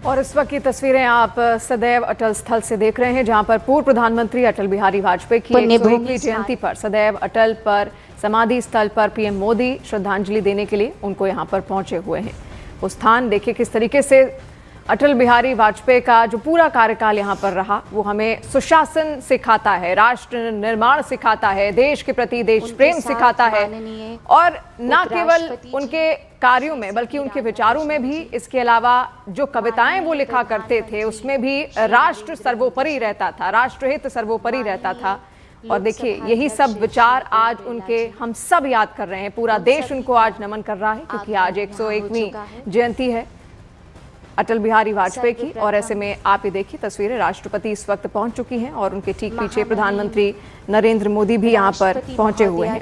और इस वक्त की तस्वीरें आप सदैव अटल स्थल से देख रहे हैं, जहां पर पूर्व प्रधानमंत्री अटल बिहारी वाजपेयी की 101वीं जयंती पर सदैव अटल पर समाधि स्थल पर पीएम मोदी श्रद्धांजलि देने के लिए उनको यहां पर पहुंचे हुए हैं। वो स्थान देखिए किस तरीके से अटल बिहारी वाजपेयी का जो पूरा कार्यकाल यहाँ पर रहा वो हमें सुशासन सिखाता है, राष्ट्र निर्माण सिखाता है, देश के प्रति देश प्रेम सिखाता है और न केवल उनके कार्यों में बल्कि उनके विचारों में भी। इसके अलावा जो कविताएं वो लिखा करते थे उसमें भी राष्ट्र सर्वोपरि रहता था, राष्ट्रहित सर्वोपरि रहता था। और देखिए यही सब विचार आज उनके हम सब याद कर रहे हैं, पूरा देश उनको आज नमन कर रहा है क्योंकि आज 101वीं जयंती है अटल बिहारी वाजपेयी की। और ऐसे में आप ये देखिए तस्वीरें, राष्ट्रपति इस वक्त पहुंच चुकी हैं और उनके ठीक पीछे प्रधानमंत्री नरेंद्र मोदी भी यहां पर पहुंचे हुए हैं।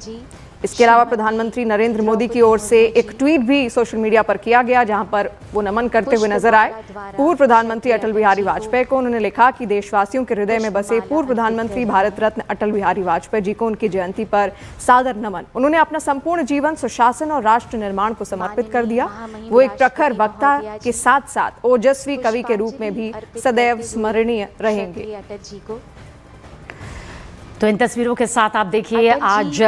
इसके अलावा प्रधानमंत्री नरेंद्र मोदी की ओर से एक ट्वीट भी सोशल मीडिया पर किया गया जहां पर वो नमन करते हुए नजर आए पूर्व प्रधानमंत्री अटल बिहारी वाजपेयी को। उन्होंने लिखा कि देशवासियों के हृदय में बसे पूर्व प्रधानमंत्री भारत रत्न अटल बिहारी वाजपेयी जी को उनकी जयंती पर सादर नमन। उन्होंने अपना संपूर्ण जीवन सुशासन और राष्ट्र निर्माण को समर्पित कर दिया। वो एक प्रखर वक्ता के साथ साथ ओजस्वी कवि के रूप में भी सदैव स्मरणीय रहेंगे। तो इन तस्वीरों के साथ आप देखिए आज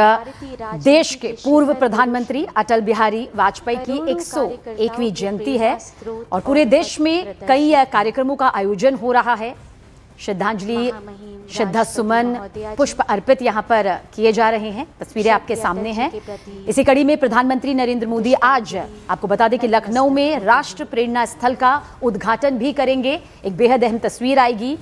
देश के पूर्व प्रधानमंत्री अटल बिहारी वाजपेयी की 101वीं जयंती है और पूरे देश में कई कार्यक्रमों का आयोजन हो रहा है। श्रद्धांजलि, श्रद्धा सुमन, पुष्प अर्पित यहाँ पर किए जा रहे हैं। तस्वीरें आपके सामने हैं। इसी कड़ी में प्रधानमंत्री नरेंद्र मोदी आज आपको बता दें कि लखनऊ में राष्ट्र प्रेरणा स्थल का उद्घाटन भी करेंगे। एक बेहद अहम तस्वीर आएगी।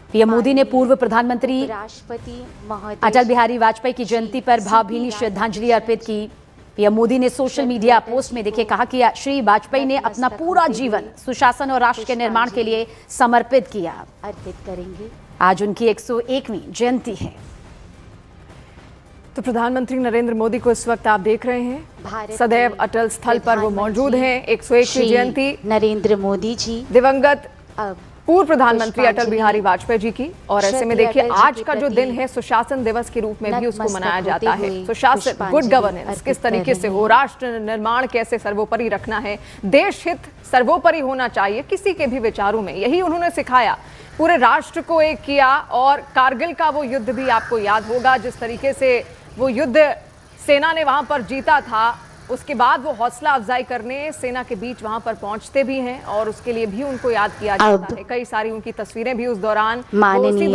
पीएम मोदी ने पूर्व प्रधानमंत्री अटल बिहारी वाजपेयी की जयंती पर भावभीनी श्रद्धांजलि अर्पित की। पीएम मोदी ने सोशल मीडिया पोस्ट में देखिए कहा कि श्री वाजपेयी ने अपना पूरा जीवन सुशासन और राष्ट्र के निर्माण के लिए समर्पित किया। अर्पित करेंगे। आज उनकी 101वीं जयंती है। तो प्रधानमंत्री नरेंद्र मोदी को इस वक्त आप देख रहे हैं सदैव अटल स्थल पर वो मौजूद हैं। 101वीं जयंती नरेंद्र मोदी जी दिवंगत पूर्व प्रधानमंत्री अटल बिहारी वाजपेयी जी की। और ऐसे में देखिए आज का जो दिन है सुशासन दिवस के रूप में भी उसको मनाया जाता है। सुशासन, गुड गवर्नेंस किस तरीके से हो, राष्ट्र निर्माण कैसे सर्वोपरि रखना है, देश हित सर्वोपरि होना चाहिए किसी के भी विचारों में, यही उन्होंने सिखाया। पूरे राष्ट्र को एक किया और कारगिल का वो युद्ध भी आपको याद होगा जिस तरीके से वो युद्ध सेना ने वहां पर जीता था। उसके बाद वो हौसला अफजाई करने सेना के बीच वहां पर पहुंचते भी हैं और उसके लिए भी उनको याद किया जाता है। कई सारी उनकी तस्वीरें भी उस दौरान उसी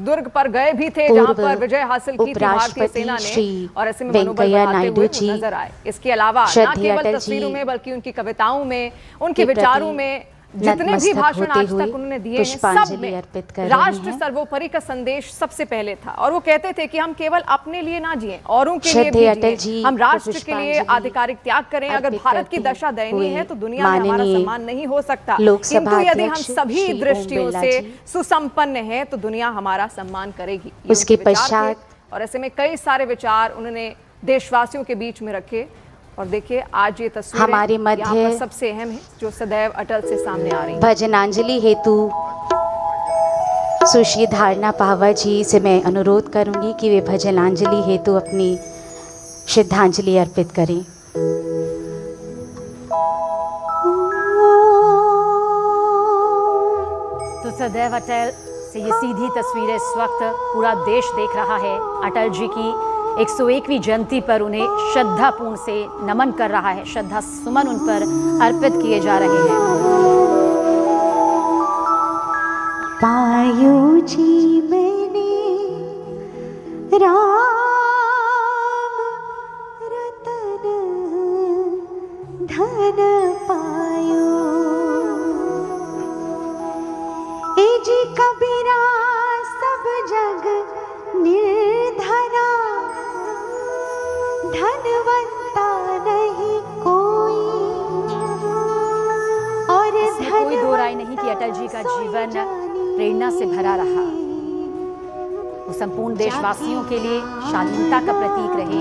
दुर्ग पर गए भी थे जहां पर विजय हासिल की थी भारतीय सेना ने और ऐसे में मनोबल बढ़ाते हुए नजर आए। इसके अलावा न केवल तस्वीरों में बल्कि उनकी कविताओं में, उनके विचारों में, जितने भी भाषण आज तक उन्होंने दिए हैं सब में राष्ट्र सर्वोपरि का संदेश सबसे पहले था। और वो कहते थे कि हम केवल अपने लिए ना जिए, औरों के लिए भी जिए, हम राष्ट्र के लिए आधिकारिक त्याग करें। अगर भारत की दशा दयनीय है तो दुनिया में हमारा सम्मान नहीं हो सकता, किंतु यदि हम सभी दृष्टियों से सुसंपन्न हैं तो दुनिया हमारा सम्मान करेगी। उसके पश्चात और ऐसे में कई सारे विचार उन्होंने देशवासियों के बीच में रखे। और देखिए आज ये तस्वीर हमारे मध्य सबसे अहम है जो सदैव अटल से सामने आ रही है। भजनांजलि हेतु सुश्री धारणा पाहवा जी से मैं अनुरोध करूंगी कि वे भजनांजलि हेतु अपनी श्रद्धांजलि अर्पित करें। तो सदैव अटल से ये सीधी तस्वीर इस वक्त पूरा देश देख रहा है। अटल जी की 101वीं जयंती पर उन्हें श्रद्धापूर्ण से नमन कर रहा है। श्रद्धा सुमन उन पर अर्पित किए जा रहे हैं। पायो जी मैंने राम रतन धन पायो, ए जी कबीरा सब जग निर्धना, धनवंता नहीं कोई। और इसमें कोई दो राय नहीं कि अटल जी का जीवन प्रेरणा से भरा रहा। वो संपूर्ण देशवासियों के लिए शालीनता का प्रतीक रहे,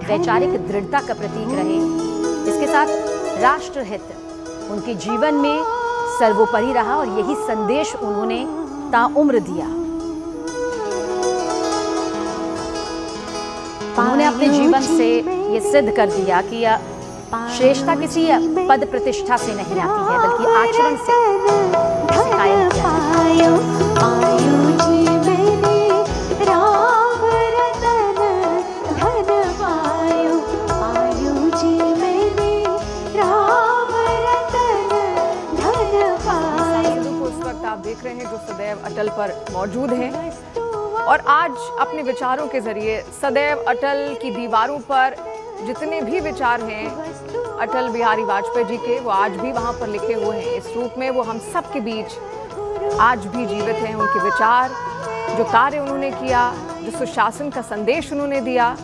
वैचारिक दृढ़ता का प्रतीक रहे। इसके साथ राष्ट्र हित उनके जीवन में सर्वोपरि रहा और यही संदेश उन्होंने ताउम्र दिया। उन्होंने अपने जीवन से ये सिद्ध कर दिया कि श्रेष्ठता किसी पद प्रतिष्ठा से नहीं आती है, बल्कि आचरण से इसे कायम किया आप देख रहे हैं जो सदैव अटल पर मौजूद हैं और आज अपने विचारों के जरिए सदैव अटल की दीवारों पर जितने भी विचार हैं अटल बिहारी वाजपेयी जी के, वो आज भी वहां पर लिखे हुए हैं। इस रूप में वो हम सब के बीच आज भी जीवित हैं। उनके विचार, जो कार्य उन्होंने किया, जो सुशासन का संदेश उन्होंने दिया,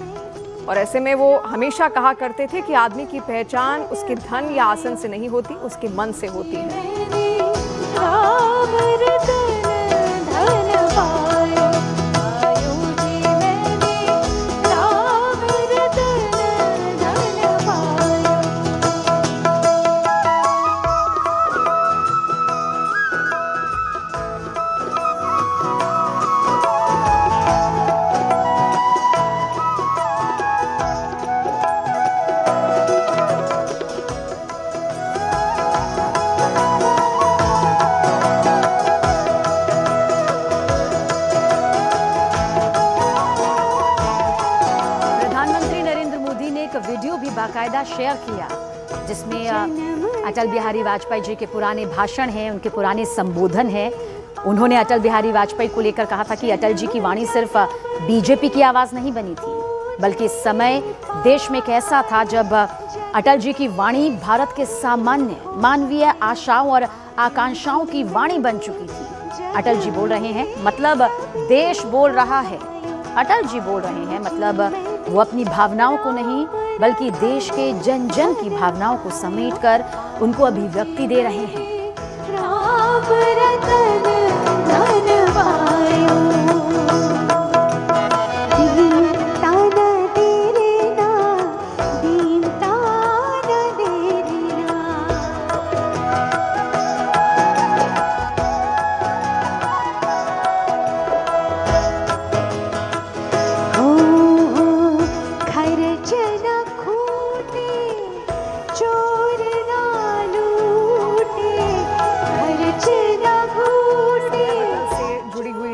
और ऐसे में वो हमेशा कहा करते थे कि आदमी की पहचान उसके धन या आसन से नहीं होती, उसके मन से होती है। वीडियो भी बाकायदा शेयर किया जिसमें अटल बिहारी वाजपेयी जी के पुराने भाषण हैं, उनके पुराने संबोधन हैं। उन्होंने अटल बिहारी वाजपेयी को लेकर कहा था कि अटल जी की वाणी सिर्फ बीजेपी की आवाज़ नहीं बनी थी, बल्कि समय देश में एक ऐसा था जब अटल जी की वाणी भारत के सामान्य मानवीय आशाओं और आकांक्षाओं की वाणी बन चुकी थी। अटल जी बोल रहे हैं मतलब देश बोल रहा है। अटल जी बोल रहे हैं मतलब वो अपनी भावनाओं को नहीं बल्कि देश के जन जन की भावनाओं को समेटकर उनको अभिव्यक्ति दे रहे हैं।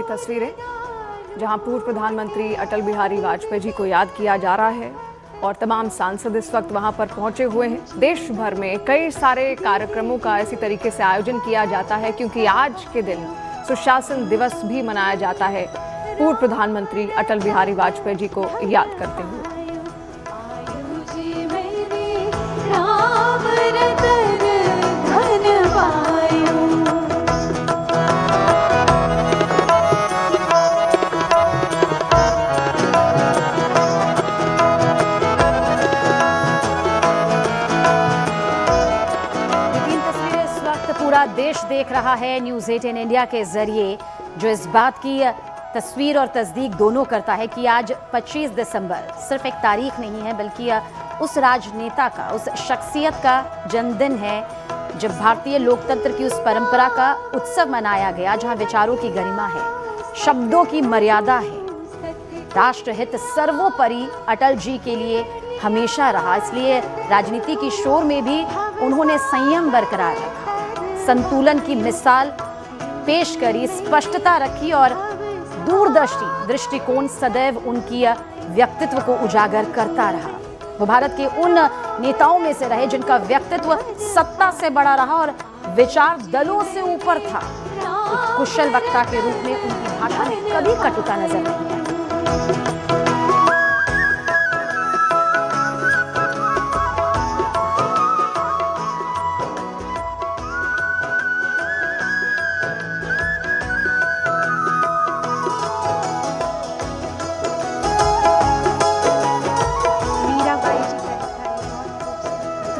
तस्वीरें जहां पूर्व प्रधानमंत्री अटल बिहारी वाजपेयी जी को याद किया जा रहा है और तमाम सांसद इस वक्त वहां पर पहुंचे हुए हैं। देश भर में कई सारे कार्यक्रमों का इसी तरीके से आयोजन किया जाता है क्योंकि आज के दिन सुशासन दिवस भी मनाया जाता है पूर्व प्रधानमंत्री अटल बिहारी वाजपेयी जी को याद करते हुए। पूरा देश देख रहा है न्यूज़ 18 इंडिया के जरिए, जो इस बात की तस्वीर और तस्दीक दोनों करता है कि आज 25 दिसंबर सिर्फ एक तारीख नहीं है बल्कि उस राजनेता का, उस शख्सियत का जन्मदिन है जब भारतीय लोकतंत्र की उस परंपरा का उत्सव मनाया गया जहां विचारों की गरिमा है, शब्दों की मर्यादा है, राष्ट्रहित सर्वोपरि अटल जी के लिए हमेशा रहा। इसलिए राजनीति की शोर में भी उन्होंने संयम बरकरार रखा, संतुलन की मिसाल पेश करी, स्पष्टता रखी और दूरदर्शी दृष्टिकोण सदैव उनकी व्यक्तित्व को उजागर करता रहा। वो भारत के उन नेताओं में से रहे जिनका व्यक्तित्व सत्ता से बड़ा रहा और विचार दलों से ऊपर था। एक कुशल वक्ता के रूप में उनकी भाषा में कभी कटुता नजर नहीं आई।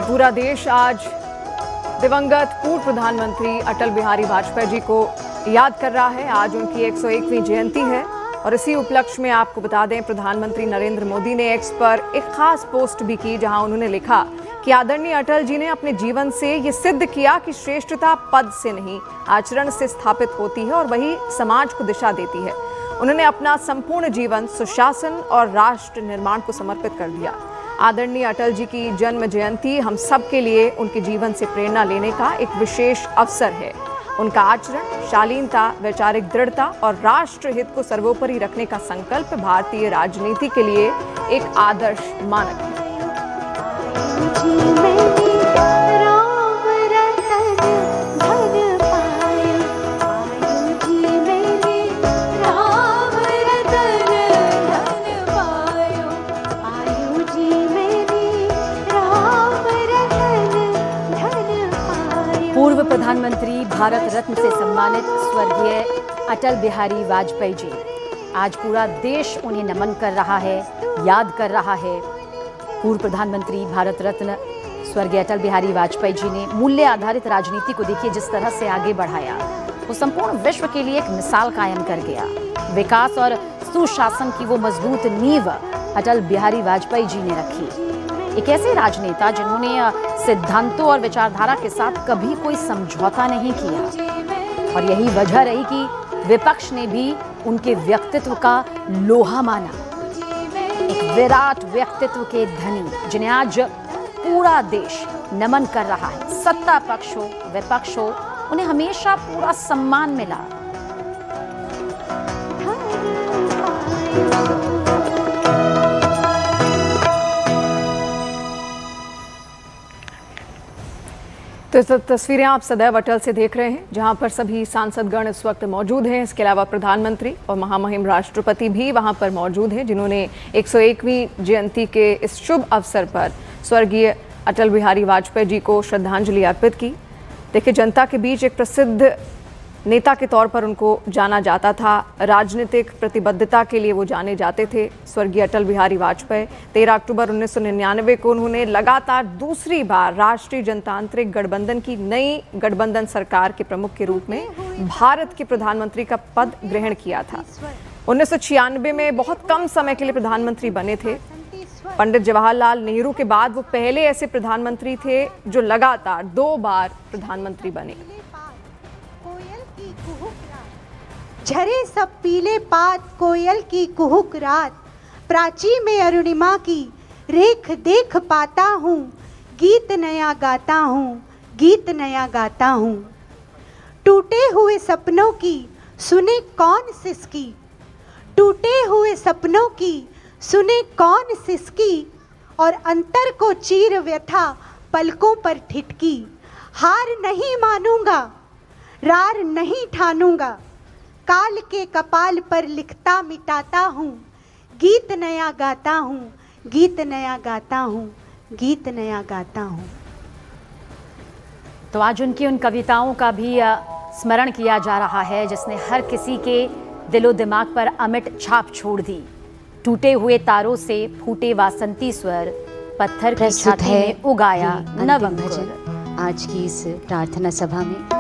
पूरा देश आज दिवंगत पूर्व प्रधानमंत्री अटल बिहारी वाजपेयी जी को याद कर रहा है। आज उनकी 101वीं जयंती है और इसी उपलक्ष्य में आपको बता दें प्रधानमंत्री नरेंद्र मोदी ने एक्स पर एक खास पोस्ट भी की जहां उन्होंने लिखा कि आदरणीय अटल जी ने अपने जीवन से ये सिद्ध किया कि श्रेष्ठता पद से नहीं आचरण से स्थापित होती है और वही समाज को दिशा देती है। उन्होंने अपना संपूर्ण जीवन सुशासन और राष्ट्र निर्माण को समर्पित कर दिया। आदरणीय अटल जी की जन्म जयंती हम सब के लिए उनके जीवन से प्रेरणा लेने का एक विशेष अवसर है। उनका आचरण, शालीनता, वैचारिक दृढ़ता और राष्ट्र हित को सर्वोपरि रखने का संकल्प भारतीय राजनीति के लिए एक आदर्श मानक है। पूर्व प्रधानमंत्री, भारत रत्न से सम्मानित स्वर्गीय अटल बिहारी वाजपेयी जी, आज पूरा देश उन्हें नमन कर रहा है, याद कर रहा है। पूर्व प्रधानमंत्री, भारत रत्न स्वर्गीय अटल बिहारी वाजपेयी जी ने मूल्य आधारित राजनीति को देखिए जिस तरह से आगे बढ़ाया, वो संपूर्ण विश्व के लिए एक मिसाल कायम कर गया। विकास और सुशासन की वो मजबूत नींव अटल बिहारी वाजपेयी जी ने रखी। एक ऐसे राजनेता जिन्होंने सिद्धांतों और विचारधारा के साथ कभी कोई समझौता नहीं किया, और यही वजह रही कि विपक्ष ने भी उनके व्यक्तित्व का लोहा माना। एक विराट व्यक्तित्व के धनी जिन्हें आज पूरा देश नमन कर रहा है। सत्ता पक्ष हो, विपक्ष हो, उन्हें हमेशा पूरा सम्मान मिला। तो इस तस्वीरें आप सदैव अटल से देख रहे हैं, जहां पर सभी सांसदगण इस वक्त मौजूद हैं। इसके अलावा प्रधानमंत्री और महामहिम राष्ट्रपति भी वहां पर मौजूद हैं, जिन्होंने 101वीं जयंती के इस शुभ अवसर पर स्वर्गीय अटल बिहारी वाजपेयी जी को श्रद्धांजलि अर्पित की। देखिए, जनता के बीच एक प्रसिद्ध नेता के तौर पर उनको जाना जाता था। राजनीतिक प्रतिबद्धता के लिए वो जाने जाते थे। स्वर्गीय अटल बिहारी वाजपेयी 13 अक्टूबर 1999 को उन्होंने लगातार दूसरी बार राष्ट्रीय जनतांत्रिक गठबंधन की नई गठबंधन सरकार के प्रमुख के रूप में भारत के प्रधानमंत्री का पद ग्रहण किया था। 1996 में बहुत कम समय के लिए प्रधानमंत्री बने थे। पंडित जवाहरलाल नेहरू के बाद वो पहले ऐसे प्रधानमंत्री थे जो लगातार 2 बार प्रधानमंत्री बने। झरे सब पीले पात, कोयल की कुहुक रात, प्राची में अरुणिमा की रेख देख पाता हूँ, गीत नया गाता हूँ, गीत नया गाता हूँ। टूटे हुए सपनों की सुने कौन सिसकी, टूटे हुए सपनों की सुने कौन सिसकी, और अंतर को चीर व्यथा पलकों पर ठिठकी। हार नहीं मानूंगा, रार नहीं ठानूंगा, काल के कपाल पर लिखता मिटाता हूँ, गीत नया गाता हूँ, गीत नया गाता हूँ, गीत नया गाता हूँ। तो आज उनकी उन कविताओं का भी स्मरण किया जा रहा है, जिसने हर किसी के दिलो दिमाग पर अमिट छाप छोड़ दी। टूटे हुए तारों से फूटे वासंती स्वर, पत्थर की छाती में उगाया नव भजन। आज की इस प्रार्थना सभा में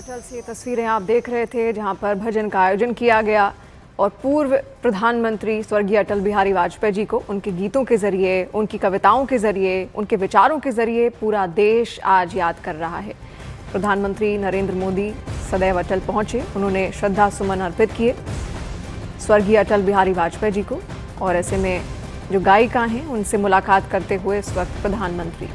अटल से तस्वीरें आप देख रहे थे जहां पर भजन का आयोजन किया गया और पूर्व प्रधानमंत्री स्वर्गीय अटल बिहारी वाजपेयी जी को उनके गीतों के जरिए, उनकी कविताओं के जरिए, उनके विचारों के जरिए पूरा देश आज याद कर रहा है। प्रधानमंत्री नरेंद्र मोदी सदैव अटल पहुंचे, उन्होंने श्रद्धा सुमन अर्पित किए स्वर्गीय अटल बिहारी वाजपेयी जी को, और ऐसे में जो गायिका हैं उनसे मुलाकात करते हुए इस वक्त प्रधानमंत्री